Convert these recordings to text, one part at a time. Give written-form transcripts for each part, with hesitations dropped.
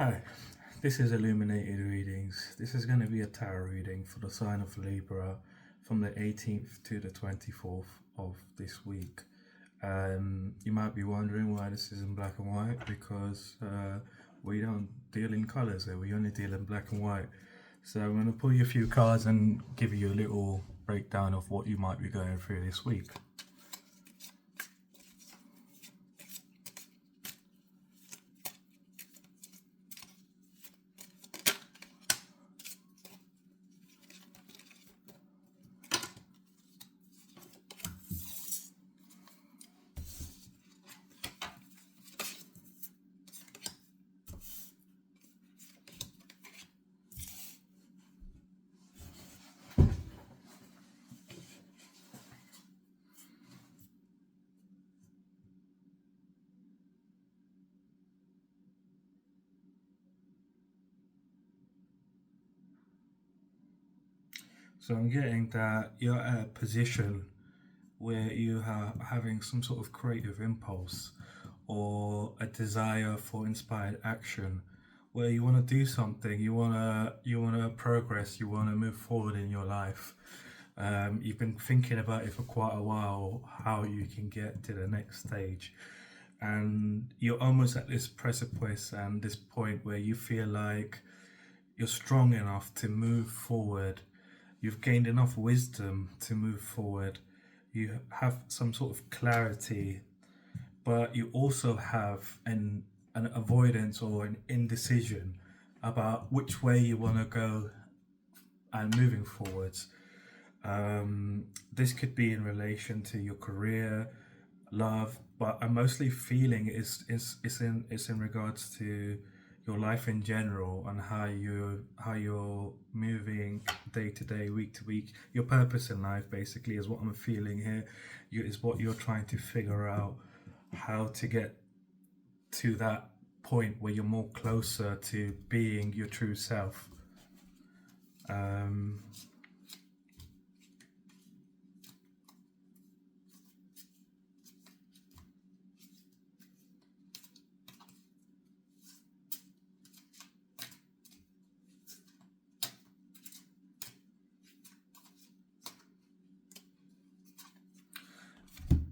Hi, this is Illuminated Readings. This is going to be a tarot reading for the sign of Libra from the 18th to the 24th of this week. You might be wondering why this is in black and white because we don't deal in colours here, we only deal in black and white. So I'm going to pull you a few cards and give you a little breakdown of what you might be going through this week. So I'm getting that you're at a position where you are having some sort of creative impulse or a desire for inspired action, where you want to do something, you want to progress, you want to move forward in your life. You've been thinking about it for quite a while, how you can get to the next stage, and you're almost at this precipice and this point where you feel like you're strong enough to move forward. You've gained enough wisdom to move forward. You have some sort of clarity, but you also have an avoidance or an indecision about which way you want to go and moving forwards. This could be in relation to your career, love, but I'm mostly feeling it's in regards to your life in general and how you're moving day to day, week to week. Your purpose in life basically is what I'm feeling here. Is what you're trying to figure out how to get to that point where you're more closer to being your true self. Um,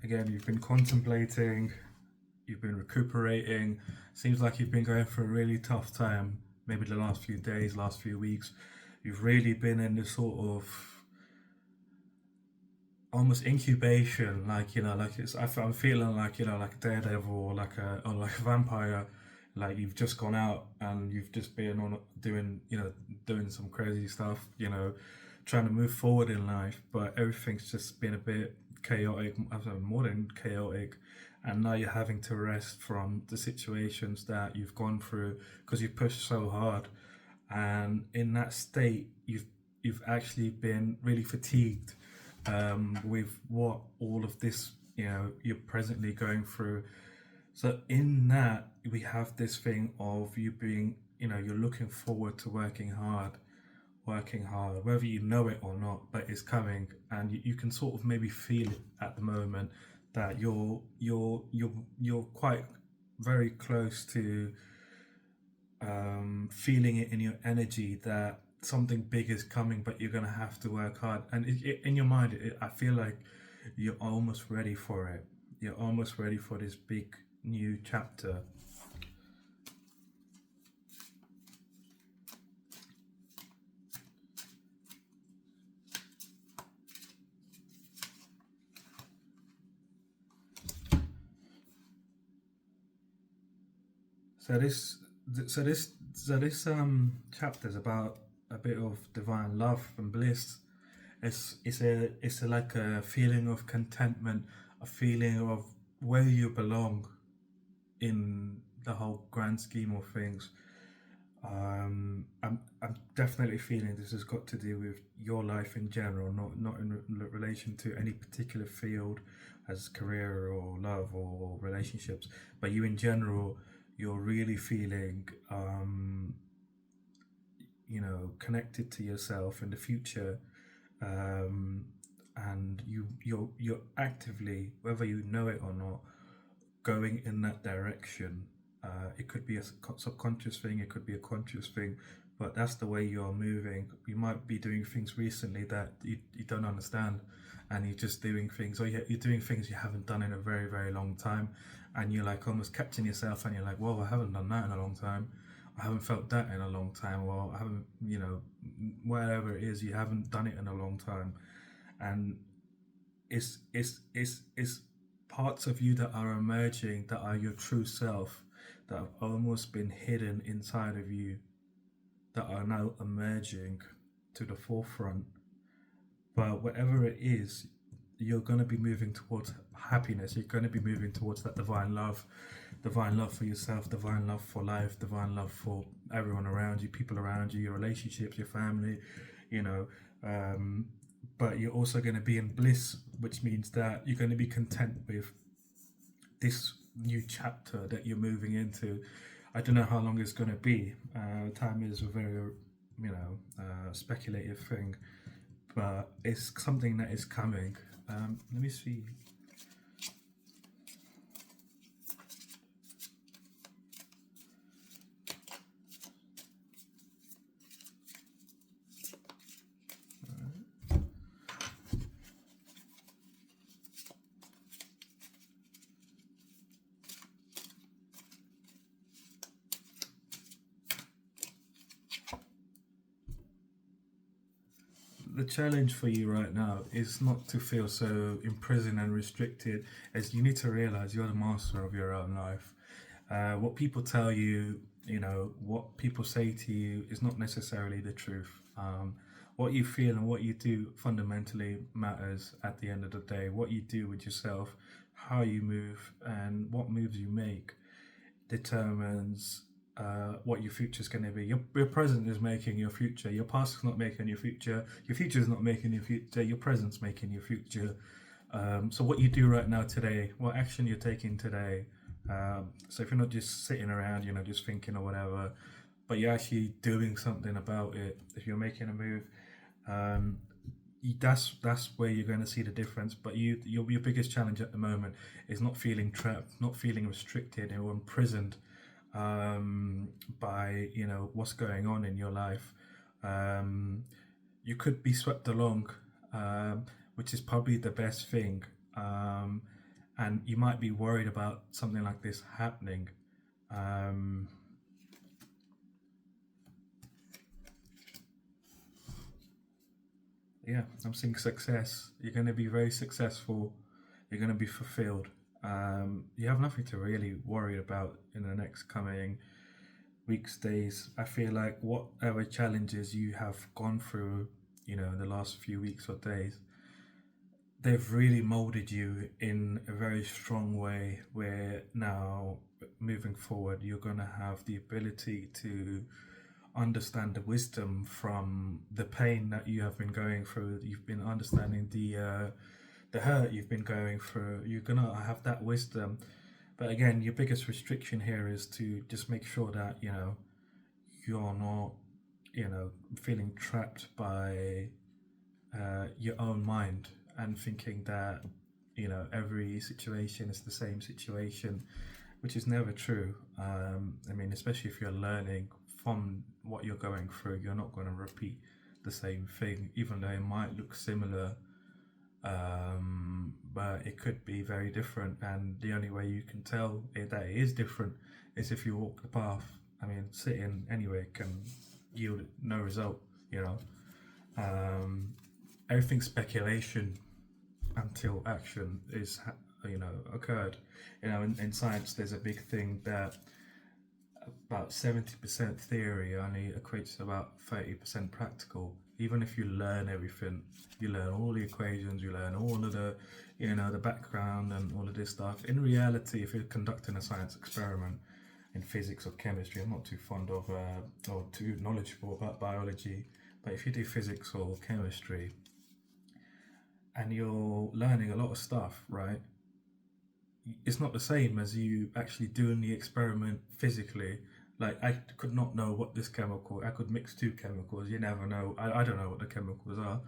Again, you've been contemplating, you've been recuperating. Seems like you've been going through a really tough time, maybe the last few days, last few weeks. You've really been in this sort of almost incubation, like like I'm feeling like like a daredevil or like a vampire. Like you've just gone out and you've just been on doing doing some crazy stuff, trying to move forward in life, but everything's just been a bit chaotic, more than chaotic, and now you're having to rest from the situations that you've gone through because you've pushed so hard, and in that state you've actually been really fatigued with what all of this you're presently going through. So in that we have this thing of you being you're looking forward to working hard, whether you know it or not, but it's coming, and you can sort of maybe feel it at the moment that you're quite very close to feeling it in your energy that something big is coming, but you're gonna have to work hard. And in your mind, I feel like you're almost ready for it. You're almost ready for this big new chapter. So this, so this chapter is about a bit of divine love and bliss. It's like a feeling of contentment, a feeling of where you belong in the whole grand scheme of things. I'm definitely feeling this has got to do with your life in general, not in relation to any particular field, as career or love or relationships, but you in general. You're really feeling, connected to yourself in the future, um, and you're actively, whether you know it or not, going in that direction. It could be a subconscious thing, it could be a conscious thing, but that's the way you're moving. You might be doing things recently that you don't understand, and you're just doing things, or you're doing things you haven't done in a very, very long time, and you're like almost catching yourself, and you're like, whoa, I haven't done that in a long time. I haven't felt that in a long time, or I haven't, whatever it is, you haven't done it in a long time. And it's parts of you that are emerging, that are your true self, that have almost been hidden inside of you, that are now emerging to the forefront. But whatever it is, you're going to be moving towards happiness. You're going to be moving towards that divine love for yourself, divine love for life, divine love for everyone around you, people around you, your relationships, your family, you know. But you're also going to be in bliss, which means that you're going to be content with this new chapter that you're moving into. I don't know how long it's going to be. Time is a very, speculative thing, but it's something that is coming. Let me see. The challenge for you right now is not to feel so imprisoned and restricted, as you need to realize you're the master of your own life. What people tell you, what people say to you is not necessarily the truth. What you feel and what you do fundamentally matters at the end of the day. What you do with yourself, how you move, and what moves you make determines what your future is going to be. Your present is making your future. Your past is not making your future. Your future is not making your future. Your present's making your future. So what you do right now today, what action you're taking today. So if you're not just sitting around, just thinking or whatever, but you're actually doing something about it. If you're making a move, that's where you're going to see the difference. But your biggest challenge at the moment is not feeling trapped, not feeling restricted or imprisoned by what's going on in your life. You could be swept along, which is probably the best thing. And you might be worried about something like this happening. Yeah, I'm seeing success. You're going to be very successful. You're going to be fulfilled. You have nothing to really worry about in the next coming weeks, days. I feel like whatever challenges you have gone through, in the last few weeks or days, they've really molded you in a very strong way, where now moving forward you're going to have the ability to understand the wisdom from the pain that you have been going through. You've been understanding the hurt you've been going through. You're gonna have that wisdom. But again, your biggest restriction here is to just make sure that you're not feeling trapped by your own mind, and thinking that every situation is the same situation, which is never true. I mean, especially if you're learning from what you're going through, you're not going to repeat the same thing, even though it might look similar. But it could be very different, and the only way you can tell that it is different is if you walk the path. I mean, sitting anyway can yield no result, everything's speculation until action is occurred. In science there's a big thing that about 70% theory only equates to about 30% practical. Even if you learn everything, you learn all the equations, you learn all of the the background and all of this stuff, in reality, if you're conducting a science experiment in physics or chemistry, I'm not too fond of or too knowledgeable about biology, but if you do physics or chemistry and you're learning a lot of stuff, right, it's not the same as you actually doing the experiment physically. Like, I could not know what this chemical, I could mix two chemicals, you never know. I don't know what the chemicals are,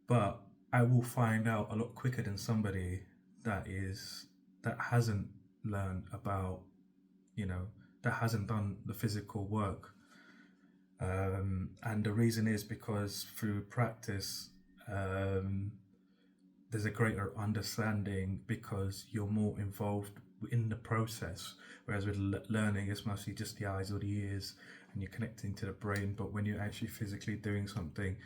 but I will find out a lot quicker than somebody that hasn't learned about that hasn't done the physical work. And the reason is because through practice, there's a greater understanding because you're more involved in the process. Whereas with learning, it's mostly just the eyes or the ears, and you're connecting to the brain. But when you're actually physically doing something,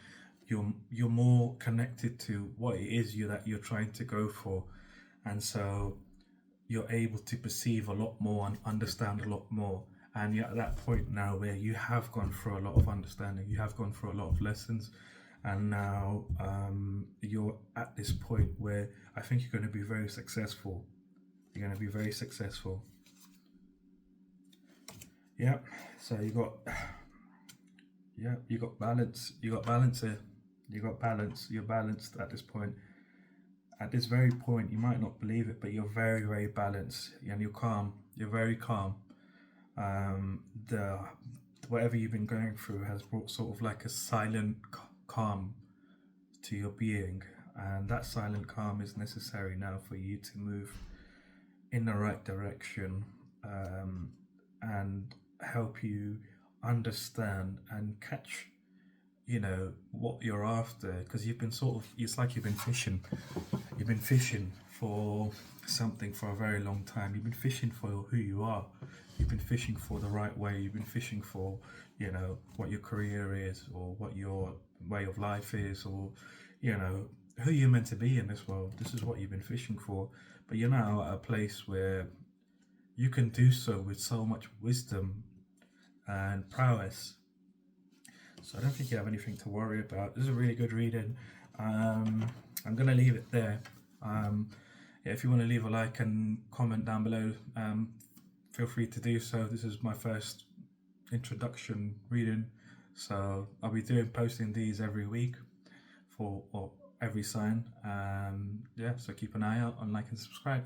you're more connected to what it is that you're trying to go for, and so you're able to perceive a lot more and understand a lot more. And you're at that point now where you have gone through a lot of understanding, you have gone through a lot of lessons, and now you're at this point where I think you're going to be very successful. You're going to be very successful. Yeah. So you got balance. You got balance here. You got balance. You're balanced at this point. At this very point, you might not believe it, but you're very, very balanced, and you're calm. You're very calm. The whatever you've been going through has brought sort of like a silent calm to your being, and that silent calm is necessary now for you to move in the right direction, and help you understand and catch what you're after, because you've been it's like you've been fishing for something for a very long time. You've been fishing for who you are. You've been fishing for the right way. You've been fishing for what your career is, or what your way of life is, or who you're meant to be in this world. This is what you've been fishing for. But you're now at a place where you can do so with so much wisdom and prowess. So I don't think you have anything to worry about. This is a really good reading. I'm going to leave it there. If you want to leave a like and comment down below, feel free to do so. This is my first introduction reading, so I'll be posting these every week for every sign. So keep an eye out on like and subscribe.